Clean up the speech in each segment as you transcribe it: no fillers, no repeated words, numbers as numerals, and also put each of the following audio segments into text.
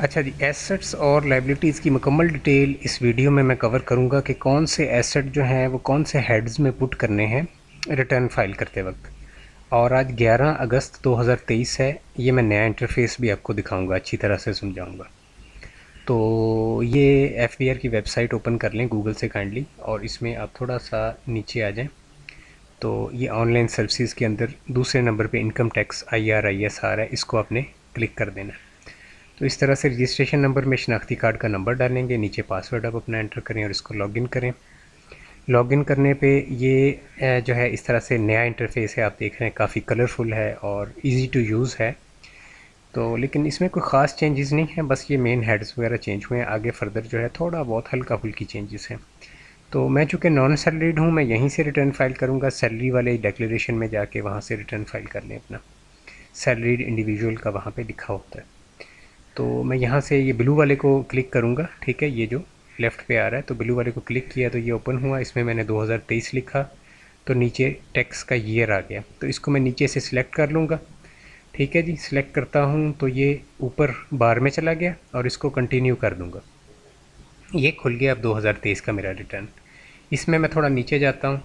अच्छा जी, एसेट्स और लायबिलिटीज़ की मुकम्मल डिटेल इस वीडियो में मैं कवर करूंगा कि कौन से एसेट जो हैं वो कौन से हेड्स में पुट करने हैं रिटर्न फाइल करते वक्त। और आज 11 अगस्त 2023 है। ये मैं नया इंटरफेस भी आपको दिखाऊंगा, अच्छी तरह से समझाऊंगा। तो ये एफबीआर की वेबसाइट ओपन कर लें गूगल से काइंडली, और इसमें आप थोड़ा सा नीचे आ जाएं। तो ये ऑनलाइन सर्विसेज के अंदर दूसरे नंबर पे इनकम टैक्स IRIS है, इसको आपने क्लिक कर देना। तो इस तरह से रजिस्ट्रेशन नंबर में शनाख्ती कार्ड का नंबर डालेंगे, नीचे पासवर्ड आप अपना एंटर करें और इसको लॉगिन करें। लॉगिन करने पे ये जो है इस तरह से नया इंटरफेस है, आप देख रहे हैं काफ़ी कलरफुल है और इजी टू यूज़ है। तो लेकिन इसमें कोई ख़ास चेंजेस नहीं है, बस ये मेन हेड्स वगैरह चेंज हुए हैं। आगे फर्दर जो है थोड़ा बहुत हल्का फुल्की चेंजेस हैं। तो मैं चूँकि नॉन सैलरीड हूँ, मैं यहीं से रिटर्न फाइल करूँगा। सैलरी वाले डिक्लेरेशन में जाके वहाँ से रिटर्न फाइल कर लें अपना। सैलरीड इंडिविजुअल का वहाँ पे लिखा होता है। तो मैं यहाँ से ये ब्लू वाले को क्लिक करूँगा, ठीक है, ये जो लेफ़्ट पे आ रहा है। तो ब्लू वाले को क्लिक किया तो ये ओपन हुआ। इसमें मैंने 2023 लिखा, तो नीचे टैक्स का ईयर आ गया। तो इसको मैं नीचे से सिलेक्ट कर लूँगा, ठीक है जी। सिलेक्ट करता हूँ तो ये ऊपर बार में चला गया और इसको कंटिन्यू कर दूँगा। ये खुल गया अब 2023 का मेरा रिटर्न। इसमें मैं थोड़ा नीचे जाता हूँ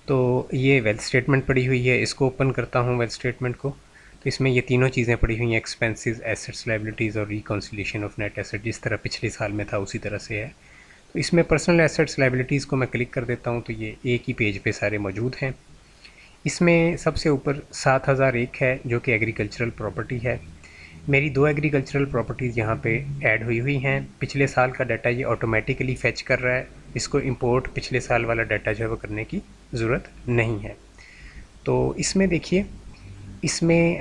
तो ये वेल्थ स्टेटमेंट पड़ी हुई है, इसको ओपन करता हूँ वेल्थ स्टेटमेंट को। तो इसमें ये तीनों चीज़ें पड़ी हुई हैं, एक्सपेंसेस, एसेट्स, लायबिलिटीज़ और रिकॉन्सिलिएशन ऑफ नेट एसेट, जिस तरह पिछले साल में था उसी तरह से है। तो इसमें पर्सनल एसेट्स लायबिलिटीज़ को मैं क्लिक कर देता हूँ तो ये एक ही पेज पे सारे मौजूद हैं। इसमें सबसे ऊपर 7001 है जो कि एग्रीकल्चरल प्रॉपर्टी है। मेरी 2 एग्रीकल्चरल प्रॉपर्टीज़ यहाँ पे ऐड हुई हैं। पिछले साल का डाटा ये ऑटोमेटिकली फेच कर रहा है, इसको इंपोर्ट पिछले साल वाला डाटा जो है वो करने की ज़रूरत नहीं है। तो इसमें देखिए, इसमें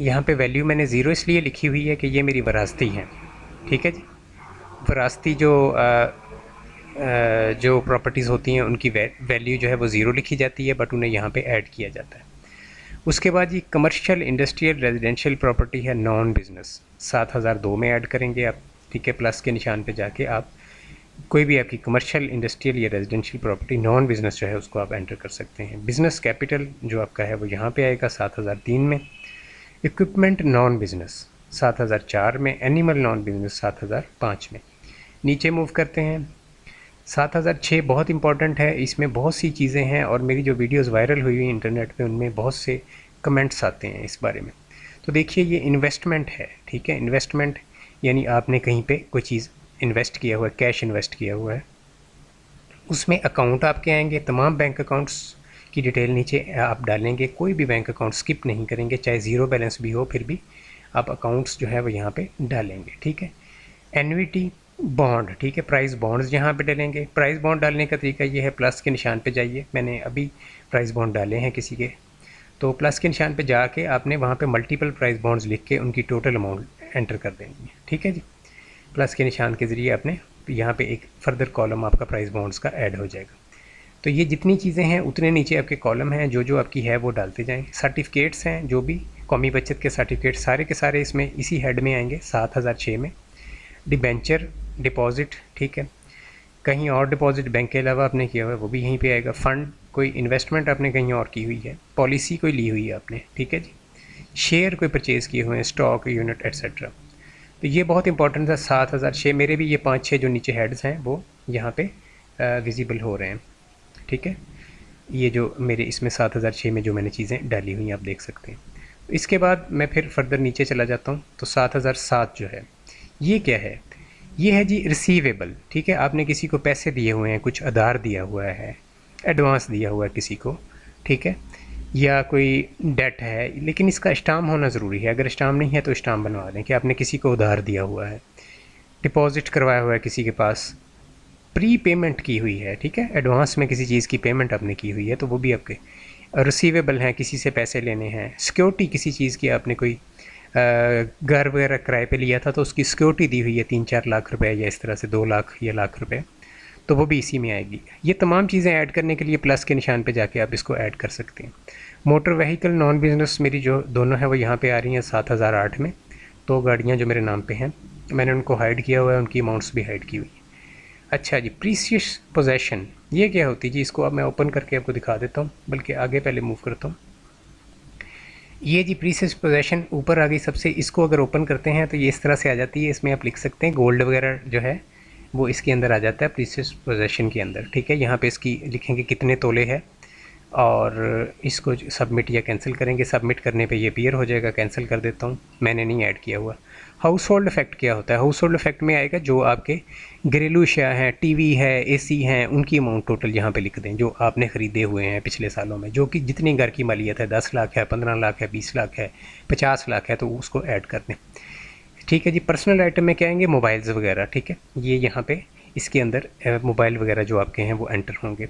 यहाँ पे वैल्यू मैंने ज़ीरो इसलिए लिखी हुई है कि ये मेरी विरासती हैं, ठीक है जी। विरासती जो प्रॉपर्टीज़ होती हैं उनकी वैल्यू जो है वो ज़ीरो लिखी जाती है, बट उन्हें यहाँ पे ऐड किया जाता है। उसके बाद ये कमर्शियल, इंडस्ट्रियल, रेजिडेंशियल प्रॉपर्टी है नॉन बिज़नेस, 7002 में ऐड करेंगे आप, ठीक है। प्लस के निशान पे जाके आप कोई भी आपकी कमर्शियल, इंडस्ट्रियल या रेजिडेंशियल प्रॉपर्टी नॉन बिज़नेस जो है उसको आप एंटर कर सकते हैं। बिज़नेस कैपिटल जो आपका है वो यहाँ पे आएगा 7003 में। इक्विपमेंट नॉन बिज़नेस 7004 में। एनिमल नॉन बिज़नेस 7005 में। नीचे मूव करते हैं। 7006 बहुत इंपॉर्टेंट है, इसमें बहुत सी चीज़ें हैं और मेरी जो वीडियोस वायरल हुई हुई इंटरनेट पे उनमें बहुत से कमेंट्स आते हैं इस बारे में। तो देखिए ये इन्वेस्टमेंट है, ठीक है। इन्वेस्टमेंट यानी आपने कहीं पे कोई चीज़ इन्वेस्ट किया हुआ है, कैश इन्वेस्ट किया हुआ है। उसमें अकाउंट आपके आएंगे, तमाम बैंक अकाउंट्स की डिटेल नीचे आप डालेंगे। कोई भी बैंक अकाउंट स्किप नहीं करेंगे, चाहे ज़ीरो बैलेंस भी हो फिर भी आप अकाउंट्स जो है वो यहाँ पे डालेंगे, ठीक है। एन्युटी बॉन्ड, ठीक है, प्राइस बॉन्ड्स यहाँ पे डालेंगे। प्राइस बॉन्ड डालने का तरीका ये है, प्लस के निशान पे जाइए। मैंने अभी प्राइस बॉन्ड डाले हैं किसी के, तो प्लस के निशान पे जाके आपने वहाँ पे मल्टीपल प्राइस बॉन्ड्स लिख के उनकी टोटल अमाउंट एंटर कर देनी है, ठीक है जी। प्लस के निशान के ज़रिए आपने यहाँ पे एक फर्दर कॉलम आपका प्राइस बॉन्ड्स का ऐड हो जाएगा। तो ये जितनी चीज़ें हैं उतने नीचे आपके कॉलम हैं, जो जो आपकी है वो डालते जाएँ। सर्टिफिकेट्स हैं, जो भी कौमी बचत के सर्टिफिकेट सारे के सारे इसमें इसी हेड में आएंगे 7006 में। डिबेंचर डिपॉज़िट, ठीक है, कहीं और डिपॉज़िट बैंक के अलावा आपने किया हुआ है वो भी यहीं पे आएगा। फ़ंड, कोई इन्वेस्टमेंट आपने कहीं और की हुई है, पॉलिसी कोई ली हुई है आपने, ठीक है जी। शेयर कोई परचेज़ किए हुए हैं, स्टॉक यूनिट एट्सेट्रा। तो ये बहुत इंपॉर्टेंट था। 7006 मेरे भी ये 5-6 जो नीचे हेड्स हैं वो यहाँ पे विजिबल हो रहे हैं, ठीक है। ये जो मेरे इसमें 7006 में जो मैंने चीज़ें डाली हुई हैं आप देख सकते हैं। इसके बाद मैं फिर फर्दर नीचे चला जाता हूँ तो 7007 जो है ये क्या है, ये है जी रिसीवेबल, ठीक है। आपने किसी को पैसे दिए हुए हैं, कुछ आधार दिया हुआ है, एडवांस दिया हुआ है किसी को, ठीक है, या कोई डेट है, लेकिन इसका स्टाम्प होना ज़रूरी है। अगर स्टाम्प नहीं है तो स्टाम्प बनवा दें कि आपने किसी को उधार दिया हुआ है, डिपॉज़िट करवाया हुआ है किसी के पास, प्री पेमेंट की हुई है, ठीक है, एडवांस में किसी चीज़ की पेमेंट आपने की हुई है तो वो भी आपके रिसीवेबल हैं। किसी से पैसे लेने हैं, सिक्योरिटी किसी चीज़ की, आपने कोई घर वगैरह किराए पे लिया था तो उसकी सिक्योरिटी दी हुई है 3-4 लाख रुपए या इस तरह से 2 लाख या लाख रुपए, तो वो भी इसी में आएगी। ये तमाम चीज़ें ऐड करने के लिए प्लस के निशान पे जाके आप इसको ऐड कर सकते हैं। मोटर व्हीकल नॉन बिज़नेस मेरी जो दोनों हैं वो यहाँ पे आ रही हैं 7008 में। 2 गाड़ियाँ जो मेरे नाम पे हैं, मैंने उनको हाइड किया हुआ है, उनकी अमाउंट्स भी हाइड की हुई है। अच्छा जी, प्रीसियस पोजेसन ये क्या होती है जी, इसको अब मैं ओपन करके आपको दिखा देता हूँ, बल्कि आगे पहले मूव करता हूँ। ये जी प्रीसेस पोजेशन ऊपर आ गई सबसे, इसको अगर ओपन करते हैं तो ये इस तरह से आ जाती है। इसमें आप लिख सकते हैं गोल्ड वगैरह जो है वो इसके अंदर आ जाता है प्रीसेस पोजेशन के अंदर, ठीक है। यहाँ पे इसकी लिखेंगे कितने तोले है और इसको सबमिट या कैंसिल करेंगे। सबमिट करने पे ये अपीयर हो जाएगा, कैंसिल कर देता हूँ, मैंने नहीं ऐड किया हुआ। हाउस होल्ड इफेक्ट क्या होता है? हाउस होल्ड इफेक्ट में आएगा जो आपके घरेलू अशिया हैं, टीवी है, एसी हैं, उनकी अमाउंट टोटल यहाँ पे लिख दें जो आपने ख़रीदे हुए हैं पिछले सालों में, जो कि जितनी घर की मालियत है, 10 लाख है, 15 लाख है, 20 लाख है, 50 लाख है, तो उसको ऐड कर दें, ठीक है जी। पर्सनल आइटम में क्या आएंगे? मोबाइल्स वगैरह, ठीक है। ये यहाँ पे इसके अंदर मोबाइल वगैरह जो आपके हैं वो एंटर होंगे,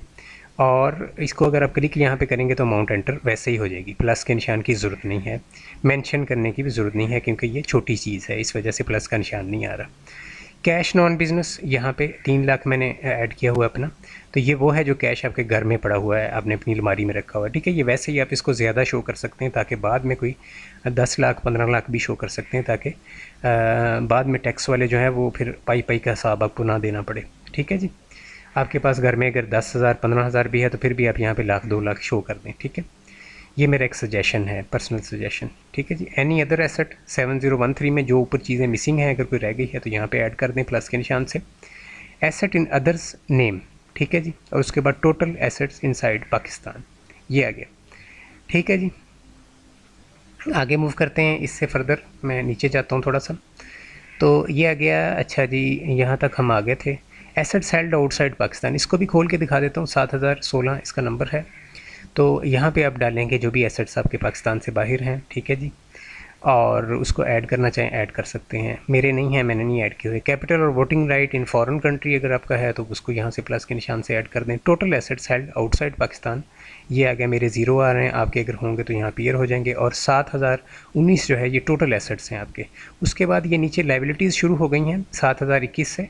और इसको अगर आप क्लिक यहाँ पे करेंगे तो अमाउंट एंटर वैसे ही हो जाएगी। प्लस के निशान की ज़रूरत नहीं है, मेंशन करने की भी ज़रूरत नहीं है, क्योंकि ये छोटी चीज़ है, इस वजह से प्लस का निशान नहीं आ रहा। कैश नॉन बिज़नेस, यहाँ पे 3 लाख मैंने ऐड किया हुआ अपना, तो ये वो है जो कैश आपके घर में पड़ा हुआ है, आपने अपनी अलमारी में रखा हुआ है, ठीक है। ये वैसे ही आप इसको ज़्यादा शो कर सकते हैं ताकि बाद में कोई 10 लाख 15 लाख भी शो कर सकते हैं, ताकि बाद में टैक्स वाले जो है वो फिर पाई पाई का हिसाब आपको ना देना पड़े, ठीक है जी। आपके पास घर में अगर 10,000 15,000 भी है तो फिर भी आप यहाँ पे लाख 2 लाख शो कर दें, ठीक है। ये मेरा एक सजेशन है, पर्सनल सजेशन, ठीक है जी। एनी अदर एसेट 7013 में जो ऊपर चीज़ें मिसिंग हैं अगर कोई रह गई है तो यहाँ पे ऐड कर दें प्लस के निशान से। एसेट इन अदर्स नेम, ठीक है जी, और उसके बाद टोटल एसेट्स इनसाइड पाकिस्तान, ये आ गया, ठीक है जी। आगे मूव करते हैं, इससे फर्दर मैं नीचे जाता हूँ थोड़ा सा, तो ये आ गया। अच्छा जी, यहाँ तक हम आ गए थे। एसेट्स हेल्ड आउटसाइड पाकिस्तान, इसको भी खोल के दिखा देता हूँ। 7016 इसका नंबर है, तो यहाँ पे आप डालेंगे जो भी एसेट्स आपके पाकिस्तान से बाहर हैं, ठीक है जी, और उसको ऐड करना चाहें ऐड कर सकते हैं। मेरे नहीं है, मैंने नहीं ऐड किए हुए। कैपिटल और voting right in foreign country अगर आपका है तो उसको यहाँ से प्लस के निशान से ऐड कर दें। Total assets held outside Pakistan, ये आ गया, मेरे ज़ीरो आ रहे हैं, आपके अगर होंगे तो यहाँ अपीयर हो जाएंगे। और 7019 जो है ये टोटल एसेट्स हैं आपके। उसके बाद ये नीचे लाइबिलिटीज़ शुरू हो गई हैं 7021 से,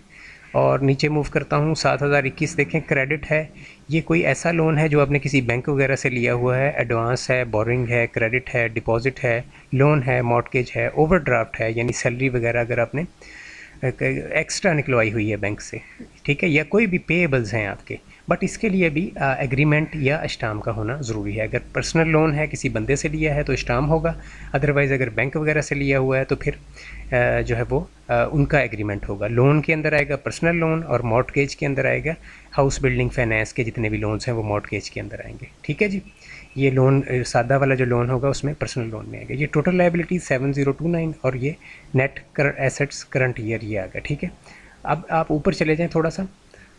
और नीचे मूव करता हूँ 7021, देखें क्रेडिट है। ये कोई ऐसा लोन है जो आपने किसी बैंक वगैरह से लिया हुआ है, एडवांस है, बोरिंग है, क्रेडिट है, डिपॉजिट है, लोन है, मॉर्टगेज है, ओवरड्राफ्ट है, यानी सैलरी वगैरह अगर आपने एक्स्ट्रा निकलवाई हुई है बैंक से, ठीक है, या कोई भी पेएबल्स हैं आपके, बट इसके लिए भी एग्रीमेंट या स्टाम का होना ज़रूरी है। अगर पर्सनल लोन है किसी बंदे से लिया है तो स्टाम होगा, अदरवाइज़ अगर बैंक वगैरह से लिया हुआ है तो फिर जो है वो उनका एग्रीमेंट होगा। लोन के अंदर आएगा पर्सनल लोन, और मॉर्टगेज के अंदर आएगा हाउस बिल्डिंग फाइनेंस के जितने भी लोन्स हैं वो मॉर्टगेज के अंदर आएंगे, ठीक है जी। ये लोन सादा वाला जो लोन होगा उसमें पर्सनल लोन में आएगा। ये टोटल लाइबिलिटी 7029, और ये नेट एसेट्स करंट ईयर ये आ गया, ठीक है। अब आप ऊपर चले जाएं थोड़ा सा,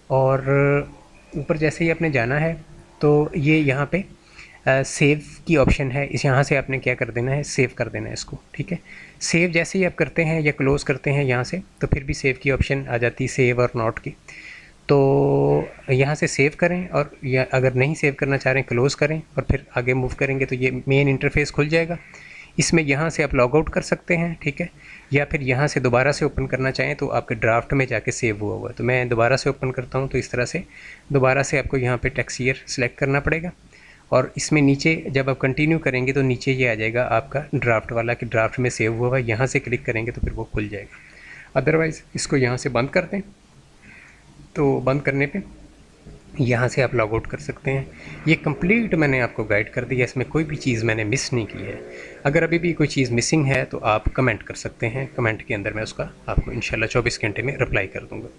और ऊपर जैसे ही आपने जाना है तो ये यहाँ पे सेव की ऑप्शन है, इस यहाँ से आपने क्या कर देना है, सेव कर देना है इसको, ठीक है। सेव जैसे ही आप करते हैं या क्लोज़ करते हैं यहाँ से, तो फिर भी सेव की ऑप्शन आ जाती है, सेव और नॉट की। तो यहाँ से सेव करें, और या अगर नहीं सेव करना चाह रहे हैं क्लोज़ करें, और फिर आगे मूव करेंगे तो ये मेन इंटरफेस खुल जाएगा। इसमें यहाँ से आप लॉग आउट कर सकते हैं, ठीक है, या फिर यहाँ से दोबारा से ओपन करना चाहें तो आपके ड्राफ्ट में जाके सेव हुआ है। तो मैं दोबारा से ओपन करता हूँ, तो इस तरह से दोबारा से आपको यहाँ पे टैक्स ईयर सेलेक्ट करना पड़ेगा, और इसमें नीचे जब आप कंटिन्यू करेंगे तो नीचे ये आ जाएगा आपका ड्राफ्ट वाला कि ड्राफ्ट में सेव हुआ है, यहाँ से क्लिक करेंगे तो फिर वो खुल जाएगा। अदरवाइज़ इसको यहाँ से बंद कर दें, तो बंद करने पे यहाँ से आप लॉग आउट कर सकते हैं। ये कंप्लीट मैंने आपको गाइड कर दिया, इसमें कोई भी चीज़ मैंने मिस नहीं की है। अगर अभी भी कोई चीज़ मिसिंग है तो आप कमेंट कर सकते हैं, कमेंट के अंदर मैं उसका आपको इंशाल्लाह 24 घंटे में रिप्लाई कर दूँगा।